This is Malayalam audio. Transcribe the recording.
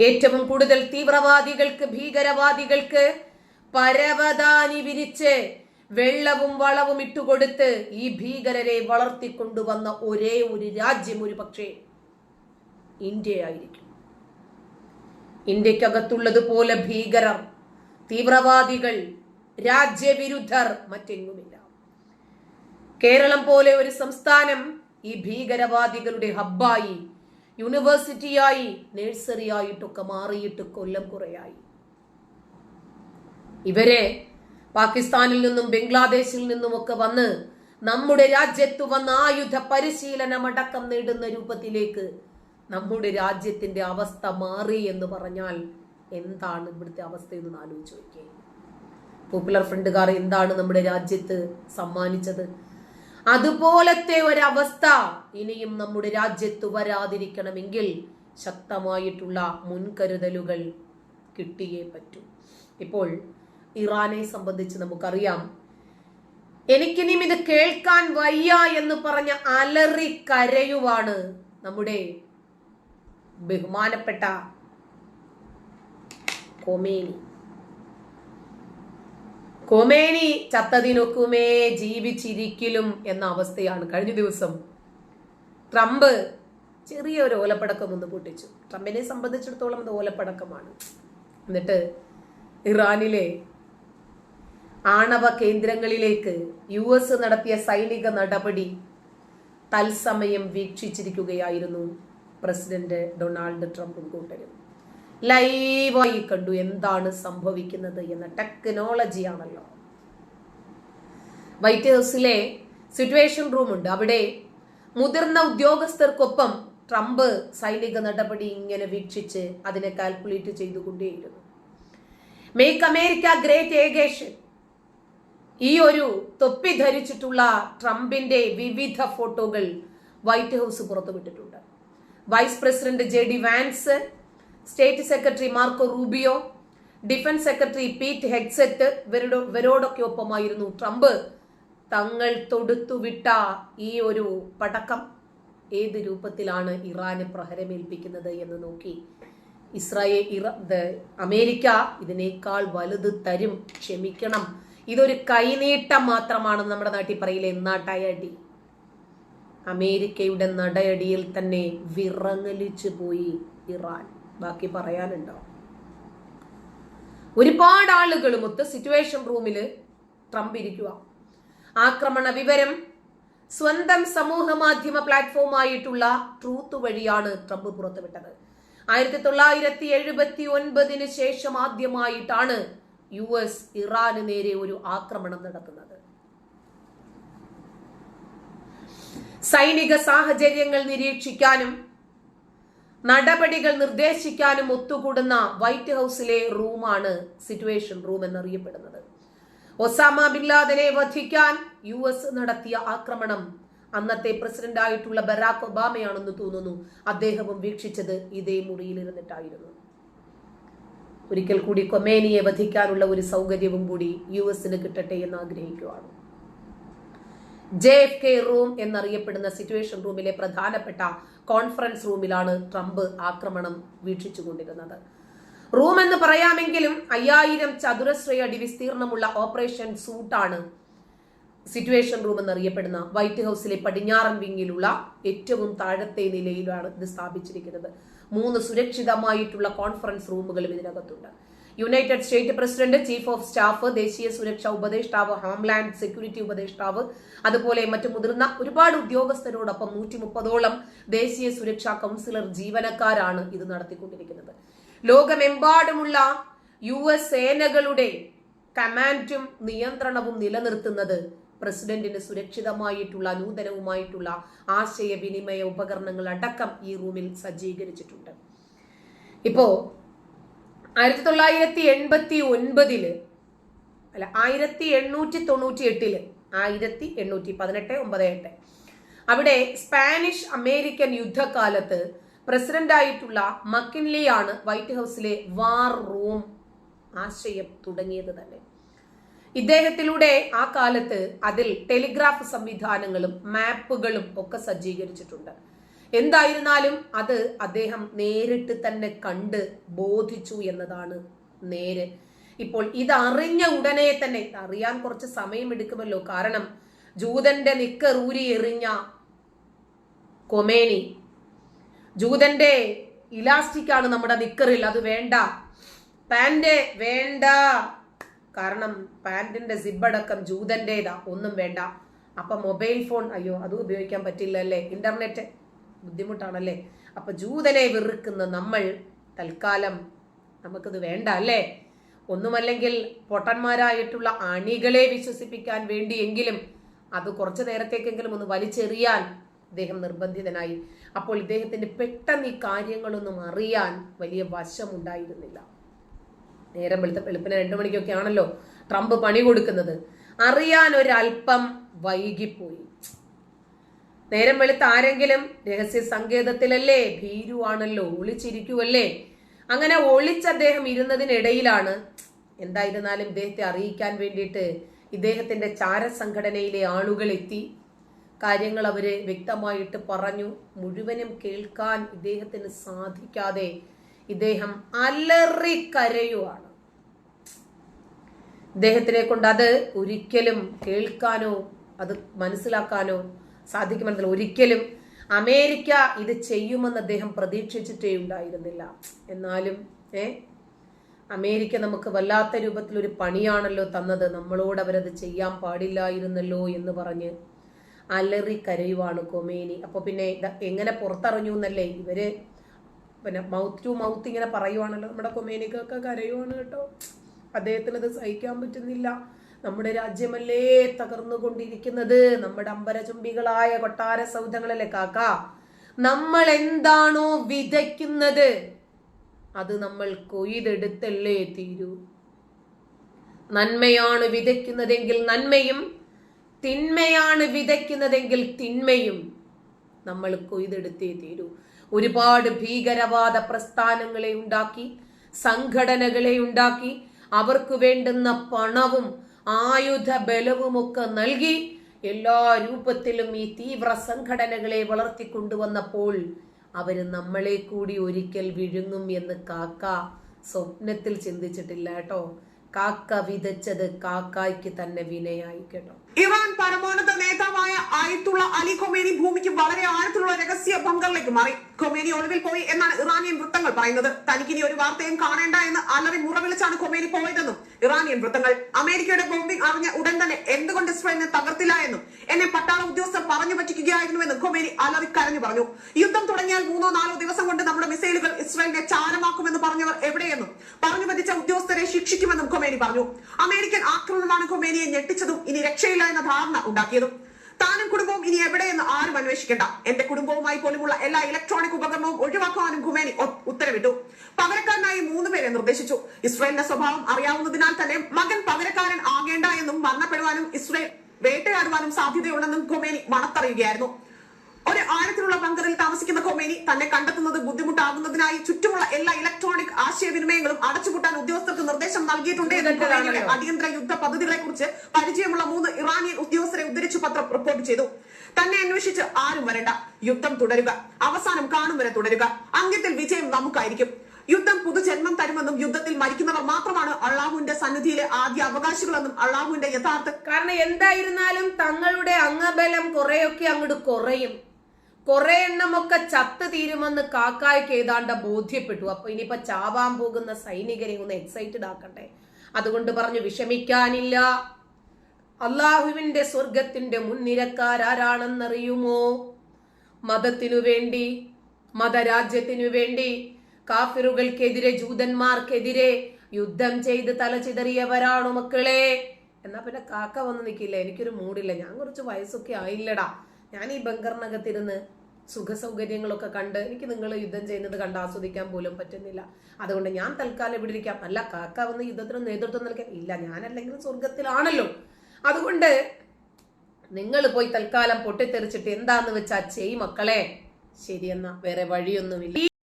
ഏറ്റവും കൂടുതൽ തീവ്രവാദികൾക്ക്, ഭീകരവാദികൾക്ക് പരവതാനി വിരിച്ച് വെള്ളവും വളവും ഇട്ടുകൊടുത്ത് ഈ ഭീകരരെ വളർത്തിക്കൊണ്ടുവന്ന ഒരേ ഒരു രാജ്യം ഒരു പക്ഷേ ഇന്ത്യയായിരിക്കും. ഇന്ത്യക്കകത്തുള്ളതുപോലെ ഭീകരർ, തീവ്രവാദികൾ, രാജ്യവിരുദ്ധർ മറ്റെങ്ങുമില്ല. കേരളം പോലെ ഒരു സംസ്ഥാനം ഈ ഭീകരവാദികളുടെ ഹബ്ബായി, യൂണിവേഴ്സിറ്റിയായി, നഴ്സറിയായിട്ടൊക്കെ മാറിയിട്ട് കൊല്ലം കുറയായി. ഇവരെ പാകിസ്ഥാനിൽ നിന്നും ബംഗ്ലാദേശിൽ നിന്നുമൊക്കെ വന്ന് നമ്മുടെ രാജ്യത്ത് വന്ന് ആയുധ പരിശീലനമടക്കം നേടുന്ന രൂപത്തിലേക്ക് നമ്മുടെ രാജ്യത്തിന്റെ അവസ്ഥ മാറി എന്ന് പറഞ്ഞാൽ എന്താണ് ഇവിടുത്തെ അവസ്ഥ എന്ന് ആലോചിച്ച് നോക്കിയേ. പോപ്പുലർ ഫ്രണ്ടുകാർ എന്താണ് നമ്മുടെ രാജ്യത്ത് സമ്മാനിച്ചത്? അതുപോലത്തെ ഒരവസ്ഥ ഇനിയും നമ്മുടെ രാജ്യത്ത് വരാതിരിക്കണമെങ്കിൽ ശക്തമായിട്ടുള്ള മുൻകരുതലുകൾ കിട്ടിയേ പറ്റൂ. ഇപ്പോൾ ഇറാനെ സംബന്ധിച്ച് നമുക്കറിയാം. എനിക്കിനിയും ഇത് കേൾക്കാൻ വയ്യ എന്ന് പറഞ്ഞ അലറി കരയുവാണ് നമ്മുടെ ബഹുമാനപ്പെട്ട കൊമേനി ചത്തതിനൊക്കുമേ ജീവിച്ചിരിക്കലും എന്ന അവസ്ഥയാണ്. കഴിഞ്ഞ ദിവസം ട്രംപ് ചെറിയൊരു ഓലപ്പടക്കം ഒന്ന് പൊട്ടിച്ചു. ട്രംപിനെ സംബന്ധിച്ചിടത്തോളം അത് ഓലപ്പടക്കമാണ്. എന്നിട്ട് ഇറാനിലെ ആണവ കേന്ദ്രങ്ങളിലേക്ക് US നടത്തിയ സൈനിക നടപടി തത്സമയം വീക്ഷിച്ചിരിക്കുകയായിരുന്നു പ്രസിഡന്റ് ഡൊണാൾഡ് ട്രംപും കൂട്ടരും. ലൈവായി കണ്ടു എന്താണ് സംഭവിക്കുന്നത് എന്ന ടെക്നോളജിയാണല്ലോ. വൈറ്റ് ഹൗസിലെ സിറ്റുവേഷൻ റൂം ഉണ്ട്. അവിടെ മുതിർന്ന ഉദ്യോഗസ്ഥർക്കൊപ്പം ട്രംപ് സൈനിക നടപടി ഇങ്ങനെ വീക്ഷിച്ച് അതിനെ കാൽക്കുലേറ്റ് ചെയ്തുകൊണ്ടേയിരുന്നു. മേക്ക് അമേരിക്ക ഗ്രേറ്റ് ഏഗേഷൻ, ഈ ഒരു തൊപ്പി ധരിച്ചിട്ടുള്ള ട്രംപിന്റെ വിവിധ ഫോട്ടോകൾ വൈറ്റ് ഹൗസ് പുറത്തുവിട്ടിട്ടുണ്ട്. Vice president JD Vance, state secretary Marco Rubio, defence secretary Pete Hegseth ഇവരോടൊക്കെ ഒപ്പമായിരുന്നു ട്രംപ് തങ്ങൾ തൊടുത്തുവിട്ട ഈ ഒരു പടക്കം ഏത് രൂപത്തിലാണ് ഇറാന് പ്രഹരമേൽപ്പിക്കുന്നത് എന്ന് നോക്കി. അമേരിക്ക ഇതിനേക്കാൾ വലുത് തരും, ക്ഷമിക്കണം, ഇതൊരു കൈനീട്ടം മാത്രമാണ്. നമ്മുടെ നാട്ടിൽ പറയില്ലേ നാട്ടയടി. അമേരിക്കയുടെ നടയടിയിൽ തന്നെ വിറങ്ങലിച്ചു പോയി ഇറാൻ. ബാക്കി പറയാനുണ്ടോ? ഒരുപാട് ആളുകളുമൊത്ത് സിറ്റുവേഷൻ റൂമിൽ ട്രംപ് ഇരിക്കുക. ആക്രമണ വിവരം സ്വന്തം സമൂഹ മാധ്യമ പ്ലാറ്റ്ഫോമായിട്ടുള്ള ട്രൂത്ത് വഴിയാണ് ട്രംപ് പുറത്തുവിട്ടത്. 1979 ശേഷം ആദ്യമായിട്ടാണ് US ഇറാന് നേരെ ഒരു ആക്രമണം നടത്തുന്നത്. സൈനിക സാഹചര്യങ്ങൾ നിരീക്ഷിക്കാനും നടപടികൾ നിർദ്ദേശിക്കാനും ഒത്തുകൂടുന്ന വൈറ്റ് ഹൗസിലെ റൂമാണ് സിറ്റുവേഷൻ റൂം എന്നറിയപ്പെടുന്നത്. ഒസാമ ബിൻ ലാദനെ വധിക്കാൻ US നടത്തിയ ആക്രമണം അന്നത്തെ പ്രസിഡന്റ് ആയിട്ടുള്ള ബറാക് ഒബാമയാണെന്ന് തോന്നുന്നു. അദ്ദേഹവും വീക്ഷിച്ചത് ഇതേ മുറിയിൽ ഇരുന്നിട്ടായിരുന്നു. ഒരിക്കൽ കൂടി കൊമേനിയെ വധിക്കാനുള്ള ഒരു സൗകര്യവും കൂടി US കിട്ടട്ടെ എന്ന് ആഗ്രഹിക്കുകയാണ്. JFK റൂം എന്നറിയപ്പെടുന്ന സിറ്റുവേഷൻ റൂമിലെ പ്രധാനപ്പെട്ട കോൺഫറൻസ് റൂമിലാണ് ട്രംപ് ആക്രമണം വീക്ഷിച്ചുകൊണ്ടിരുന്നത്. റൂം എന്ന് പറയാമെങ്കിലും 5000 ചതുരശ്ര അടി വിസ്തീർണമുള്ള ഓപ്പറേഷൻ സൂട്ടാണ് സിറ്റുവേഷൻ റൂം എന്നറിയപ്പെടുന്ന വൈറ്റ് ഹൗസിലെ പടിഞ്ഞാറൻ വിങ്ങിലുള്ള ഏറ്റവും താഴത്തെ നിലയിലാണ് ഇത് സ്ഥാപിച്ചിരിക്കുന്നത്. 3 സുരക്ഷിതമായിട്ടുള്ള കോൺഫറൻസ് റൂമുകളും ഇതിനകത്തുണ്ട്. United state president, chief of staff, ദേശീയ സുരക്ഷാ ഉപദേഷ്ടാവ്, ഹോംലാൻഡ് സെക്യൂരിറ്റി ഉപദേഷ്ടാവ്, അതുപോലെ മറ്റു മുതിർന്ന ഒരുപാട് ഉദ്യോഗസ്ഥരോടൊപ്പം 130ഓളം ദേശീയ സുരക്ഷാ കൗൺസിലർ ജീവനക്കാരാണ് ഇത് നടത്തിക്കൊണ്ടിരിക്കുന്നത്. ലോകമെമ്പാടുമുള്ള US സേനകളുടെ കമാൻഡും നിയന്ത്രണവും നിലനിർത്തുന്നത് പ്രസിഡന്റിന് സുരക്ഷിതമായിട്ടുള്ള നൂതനവുമായിട്ടുള്ള ആശയവിനിമയ ഉപകരണങ്ങൾ അടക്കം ഈ റൂമിൽ സജ്ജീകരിച്ചിട്ടുണ്ട്. ഇപ്പോ 1898 അവിടെ സ്പാനിഷ് അമേരിക്കൻ യുദ്ധകാലത്ത് പ്രസിഡന്റായിട്ടുള്ള മക്കിൻലിയാണ് വൈറ്റ് ഹൗസിലെ വാർ റൂം ആശയം തുടങ്ങിയത് തന്നെ. ഇദ്ദേഹത്തിലൂടെ ആ കാലത്ത് അതിൽ ടെലിഗ്രാഫ് സംവിധാനങ്ങളും മാപ്പുകളും ഒക്കെ സജ്ജീകരിച്ചിട്ടുണ്ട്. എന്തായിരുന്നാലും അത് അദ്ദേഹം നേരിട്ട് തന്നെ കണ്ട് ബോധിച്ചു എന്നതാണ് നേര്. ഇപ്പോൾ ഇതറിഞ്ഞ ഉടനെ തന്നെ, അറിയാൻ കുറച്ച് സമയം എടുക്കുമല്ലോ, കാരണം ജൂതന്റെ നിക്കർ ഊരി എറിഞ്ഞ കൊമേനി, ജൂതന്റെ ഇലാസ്റ്റിക് ആണ് നമ്മുടെ നിക്കറിൽ, അത് വേണ്ട, പാന്റ് വേണ്ട, കാരണം പാന്റിന്റെ സിബടക്കം ജൂതന്റേതാ, ഒന്നും വേണ്ട. അപ്പൊ മൊബൈൽ ഫോൺ, അയ്യോ അതും ഉപയോഗിക്കാൻ പറ്റില്ല അല്ലേ, ഇന്റർനെറ്റ് ബുദ്ധിമുട്ടാണല്ലേ. അപ്പൊ ജൂതനെ വെറുക്കുന്ന നമ്മൾ തൽക്കാലം നമുക്കത് വേണ്ട അല്ലേ. ഒന്നുമല്ലെങ്കിൽ പൊട്ടന്മാരായിട്ടുള്ള അണികളെ വിശ്വസിപ്പിക്കാൻ വേണ്ടിയെങ്കിലും അത് കുറച്ചു നേരത്തേക്കെങ്കിലും ഒന്ന് വലിച്ചെറിയാൻ ഇദ്ദേഹം നിർബന്ധിതനായി. അപ്പോൾ ഇദ്ദേഹത്തിന് പെട്ടെന്ന് ഈ കാര്യങ്ങളൊന്നും അറിയാൻ വലിയ വശമുണ്ടായിരുന്നില്ല. നേരം വെളുപ്പിന് 2 മണിക്കൊക്കെ ആണല്ലോ ട്രംപ് പണി കൊടുക്കുന്നത്. അറിയാൻ ഒരല്പം വൈകിപ്പോയി. നേരം വെളുത്ത് ആരെങ്കിലും രഹസ്യ സങ്കേതത്തിലല്ലേ, ഭീരുവാണല്ലോ, ഒളിച്ചിരിക്കുവല്ലേ. അങ്ങനെ ഒളിച്ച് അദ്ദേഹം ഇരുന്നതിനിടയിലാണ്, എന്തായിരുന്നാലും ഇദ്ദേഹത്തെ അറിയിക്കാൻ വേണ്ടിയിട്ട് ഇദ്ദേഹത്തിന്റെ ചാരസംഘടനയിലെ ആളുകൾ എത്തി. കാര്യങ്ങൾ അവര് വ്യക്തമായിട്ട് പറഞ്ഞു. മുഴുവനും കേൾക്കാൻ ഇദ്ദേഹത്തിന് സാധിക്കാതെ ഇദ്ദേഹം അലറിക്കരയുവാണ്. ഇദ്ദേഹത്തിനെ കൊണ്ട് അത് ഒരിക്കലും കേൾക്കാനോ അത് മനസ്സിലാക്കാനോ സാധിക്കുമെന്നല്ല. ഒരിക്കലും അമേരിക്ക ഇത് ചെയ്യുമെന്ന് അദ്ദേഹം പ്രതീക്ഷിച്ചിട്ടേ ഉണ്ടായിരുന്നില്ല. എന്നാലും അമേരിക്ക നമുക്ക് വല്ലാത്ത രൂപത്തിലൊരു പണിയാണല്ലോ തന്നത്, നമ്മളോട് അവരത് ചെയ്യാൻ പാടില്ലായിരുന്നല്ലോ എന്ന് പറഞ്ഞ് അലറി കരയുവാണ് കൊമേനി. അപ്പൊ പിന്നെ എങ്ങനെ പുറത്തറിഞ്ഞു എന്നല്ലേ ഇവര് പിന്നെ മൗത്ത് ടു മൗത്ത് ഇങ്ങനെ പറയുവാണല്ലോ. നമ്മുടെ കൊമേനിക്കൊക്കെ കരയുവാണ് കേട്ടോ. അദ്ദേഹത്തിന് അത് സഹിക്കാൻ പറ്റുന്നില്ല. നമ്മുടെ രാജ്യമല്ലേ തകർന്നുകൊണ്ടിരിക്കുന്നത്, നമ്മുടെ അമ്പരചുംബികളായ കൊട്ടാര സൗധങ്ങളല്ലേ കാക്ക. നമ്മൾ എന്താണോ വിതയ്ക്കുന്നത് അത് നമ്മൾ കൊയ്തെടുത്തല്ലേ തീരൂ. നന്മയാണ് വിതയ്ക്കുന്നതെങ്കിൽ നന്മയും, തിന്മയാണ് വിതയ്ക്കുന്നതെങ്കിൽ തിന്മയും നമ്മൾ കൊയ്തെടുത്തേ തീരൂ. ഒരുപാട് ഭീകരവാദ പ്രസ്ഥാനങ്ങളെ ഉണ്ടാക്കി, സംഘടനകളെ ഉണ്ടാക്കി, അവർക്ക് വേണ്ടുന്ന പണവും ആയുധ ബലവുമൊക്കെ നൽകി എല്ലാ രൂപത്തിലും ഈ തീവ്ര സംഘടനകളെ വളർത്തിക്കൊണ്ടുവന്നപ്പോൾ അവര് നമ്മളെ കൂടി ഒരിക്കൽ വിഴുങ്ങും എന്ന് കാക്ക സ്വപ്നത്തിൽ ചിന്തിച്ചിട്ടില്ല കേട്ടോ. കാക്ക വിതച്ചത് കാക്കായ്ക്ക് തന്നെ വിനയായി കേട്ടോ. ഇറാൻ പരമോന്നത നേതാവായ ആയത്തുള്ള അലി ഖൊമേനി ഭൂമിക്ക് വളരെ ആഴത്തിലുള്ള രഹസ്യ ബങ്കറിലേക്ക് മാറി. ഖൊമേനി ഒളിവിൽ പോയി എന്നാണ് ഇറാനിയൻ വൃത്തങ്ങൾ പറയുന്നത്. തനിക്കിനി ഒരു വാർത്തയും കാണേണ്ട എന്ന് അലറി മുറവിളിച്ചാണ് ഖൊമേനി പോയതെന്നും ഇറാനിയൻ വൃത്തങ്ങൾ. അമേരിക്കയുടെ ബോംബിംഗ് അറിഞ്ഞ ഉടൻ തന്നെ എന്തുകൊണ്ട് ഇസ്രായേലിനെ തകർത്തില്ല എന്നും എന്നെ പട്ടാള ഉദ്യോഗസ്ഥർ പറഞ്ഞു പറ്റിക്കുകയായിരുന്നുവെന്നും ഖൊമേനി അലറി കരഞ്ഞു പറഞ്ഞു. യുദ്ധം തുടങ്ങിയാൽ 3-4 ദിവസം കൊണ്ട് നമ്മുടെ മിസൈലുകൾ ഇസ്രായേലിനെ ചാരമാക്കുമെന്ന് പറഞ്ഞവർ എവിടെയെന്നും പറഞ്ഞു പറ്റിച്ച ഉദ്യോഗസ്ഥരെ ശിക്ഷിക്കുമെന്നും ഖൊമേനി പറഞ്ഞു. അമേരിക്കൻ ആക്രമണമാണ് ഖൊമേനിയെ ഞെട്ടിച്ചതും ഇനി രക്ഷയില്ല എന്ന ധാരണ ഉണ്ടാക്കിയതും. താനും കുടുംബവും ഇനി എവിടെയെന്ന് ആരും അന്വേഷിക്കേണ്ട, എന്റെ കുടുംബവുമായി പോലുമുള്ള എല്ലാ ഇലക്ട്രോണിക് ഉപകരണവും ഒഴിവാക്കാനും ഖൊമേനി ഉത്തരവിട്ടു. പകരക്കാരനായി 3 പേരെ നിർദ്ദേശിച്ചു. ഇസ്രായേലിന്റെ സ്വഭാവം അറിയാവുന്നതിനാൽ തന്നെ മകൻ പകരക്കാരൻ ആകേണ്ട എന്നും മരണപ്പെടുവാനും ഇസ്രായേൽ വേട്ടയാടുവാനും സാധ്യതയുണ്ടെന്നും ഖൊമേനി മണത്തറിയുകയായിരുന്നു. ഒരു ആഴത്തിലുള്ള ബങ്കറിൽ താമസിക്കുന്ന ഖൊമേനി തന്നെ കണ്ടെത്തുന്നത് ബുദ്ധിമുട്ടാകുന്നതിനായി ചുറ്റുമുള്ള എല്ലാ ഇലക്ട്രോണിക് ആശയവിനിമയങ്ങളും അടച്ചുപൂട്ടാൻ ഉദ്യോഗസ്ഥർക്ക് നിർദ്ദേശം നൽകിയിട്ടുണ്ട് എന്ന് ഖൊമേനിയുടെ അടിയന്തര യുദ്ധ പദ്ധതികളെ കുറിച്ച് പരിചയമുള്ള 3 ഇറാനിയൻ ഉദ്യോഗസ്ഥരെ ഉദ്ധരിച്ചു പത്രം റിപ്പോർട്ട് ചെയ്തു. തന്നെ അന്വേഷിച്ച് ആരും വരണ്ട, യുദ്ധം തുടരുക, അവസാനം കാണും വരെ തുടരുക, അന്ത്യത്തിൽ വിജയം നമുക്കായിരിക്കും. യുദ്ധം പുതുജന്മം തരുമെന്നും യുദ്ധത്തിൽ മരിക്കുന്നവർ മാത്രമാണ് അള്ളാഹുവിന്റെ സന്നിധിയിലെ ആദ്യ അവകാശികളെന്നും അള്ളാഹുവിന്റെ യഥാർത്ഥ കാരണം എന്തായിരുന്നാലും തങ്ങളുടെ അംഗബലം കുറെയൊക്കെ അങ്ങോട്ട് കുറയും, കുറെ എണ്ണമൊക്കെ ചത്ത് തീരുമെന്ന് കാക്കായ്ക്ക് ഏതാണ്ട് ബോധ്യപ്പെട്ടു. അപ്പൊ ഇനിയിപ്പൊ ചാവാൻ പോകുന്ന സൈനികരെ ഒന്ന് എക്സൈറ്റഡ് ആക്കട്ടെ. അതുകൊണ്ട് പറഞ്ഞു വിഷമിക്കാനില്ല. അള്ളാഹുവിന്റെ സ്വർഗത്തിന്റെ മുൻനിരക്കാരാരാണെന്നറിയുമോ? മതത്തിനു വേണ്ടി, മതരാജ്യത്തിനു വേണ്ടി, കാഫിറുകൾക്കെതിരെ, ജൂതന്മാർക്കെതിരെ യുദ്ധം ചെയ്ത് തലചിതറിയവരാണു മക്കളെ. എന്നാ പിന്നെ കാക്ക വന്ന് നിൽക്കില്ല, എനിക്കൊരു മൂടില്ല, ഞാൻ കുറച്ച് വയസ്സൊക്കെ ആയില്ലടാ, ഞാൻ ഈ ബങ്കറിനകത്തിരുന്ന് സുഖസൗകര്യങ്ങളൊക്കെ കണ്ട് എനിക്ക് നിങ്ങൾ യുദ്ധം ചെയ്യുന്നത് കണ്ട് ആസ്വദിക്കാൻ പോലും പറ്റുന്നില്ല, അതുകൊണ്ട് ഞാൻ തൽക്കാലം ഇവിടെ ഇരിക്കാം. അല്ല, കാക്ക വന്ന് യുദ്ധത്തിന് നേതൃത്വം നൽകാൻ ഇല്ല, ഞാനല്ലെങ്കിൽ സ്വർഗത്തിലാണല്ലോ. അതുകൊണ്ട് നിങ്ങൾ പോയി തൽക്കാലം പൊട്ടിത്തെറിച്ചിട്ട് എന്താന്ന് വെച്ചാ ചെയ് മക്കളെ. ശരിയെന്നാ, വേറെ വഴിയൊന്നുമില്ല. ഈ